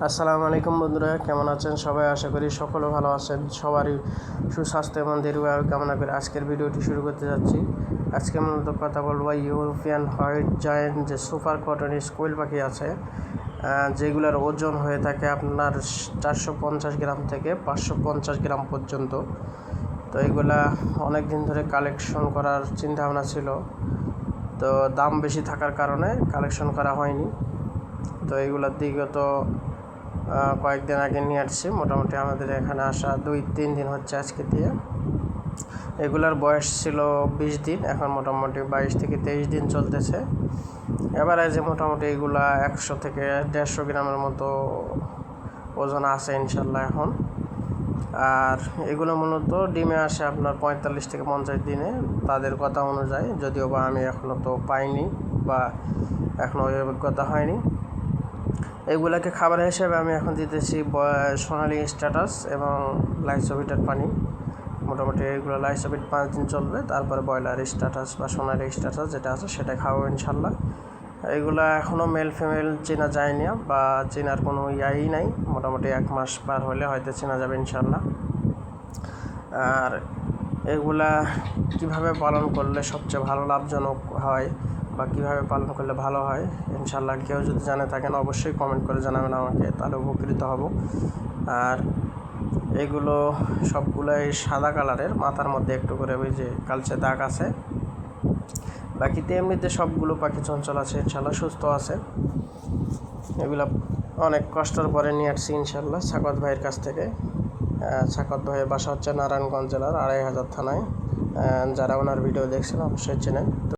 আসসালামু আলাইকুম বন্ধুরা, কেমন আছেন সবাই? আশা করি সকলে ভালো আছেন। সবারই সুস্বাস্থ্য এবং দীর্ঘায়ু কামনা করে আজকের ভিডিওটি শুরু করতে যাচ্ছি। আজকে মূলত কথা বলবো ইউরোপিয়ান হোয়াইট জায়ান্ট যে সুপার কটন স্কুইল পাখি আছে, যেগুলোর ওজন হয়ে থাকে আপনার 450 গ্রাম থেকে 550 গ্রাম পর্যন্ত। তো এইগুলা অনেক দিন ধরে কালেকশন করার চিন্তাভাবনা ছিল, তো দাম বেশি থাকার কারণে কালেকশন করা হয়নি। তো এইগুলোর বিগত কয়েকদিন আগে নিয়ে আসছি। মোটামুটি আমাদের এখানে আসা 2-3 দিন হচ্ছে আজকে দিয়ে। এগুলার বয়স ছিল 20 দিন, এখন মোটামুটি 22 থেকে 23 দিন চলতেছে। এভারেজে মোটামুটি এগুলা 100 থেকে 150 গ্রামের মতো ওজন আছে ইনশাল্লাহ এখন। আর এগুলো মূলত ডিমে আসে আপনার 45 থেকে 50 দিনে তাদের কথা অনুযায়ী, যদিও বা আমি এখনও তো পাইনি বা এখনও ওই অভিজ্ঞতা হয়নি। এগুলাকে খাবার হিসেবে আমি এখন দিতেছি সোনালি স্ট্যাটাস এবং লাইসোভিটের পানি। মোটামুটি এগুলো লাইসোভিট 5 দিন চলবে, তারপরে ব্রয়লার স্ট্যাটাস বা সোনালি স্ট্যাটাস যেটা আছে সেটা খাবো ইনশাল্লাহ। এগুলো এখনও মেল ফিমেল চেনা যায়নি বা চেনার কোনো ইয়াই নাই। মোটামুটি 1 মাস পার হলে হয়তো চেনা যাবে ইনশাল্লাহ। আর এগুলা কিভাবে পালন করলে সবচেয়ে ভালো লাভজনক হয় বা কীভাবে পালন করলে ভালো হয়, ইনশাল্লাহ কেউ যদি জানে থাকেন অবশ্যই কমেন্ট করে জানাবেন আমাকে, তাহলে উপকৃত হব। আর এগুলো সবগুলোই সাদা কালারের, মাথার মধ্যে একটু করে ওই যে কালচে দাগ আছে। বাকিতে এমনিতে সবগুলো পাখি চঞ্চল আছে ইনশাল্লাহ, সুস্থ আছে। এগুলো অনেক কষ্টের পরে নিয়ে আসছি ইনশাল্লাহ সাকত ভাইয়ের কাছ থেকে। সাকত ভাইয়ের বাসা হচ্ছে নারায়ণগঞ্জ জেলার 2500 থানায়। যারা ওনার ভিডিও দেখছেন অবশ্যই চেনেন।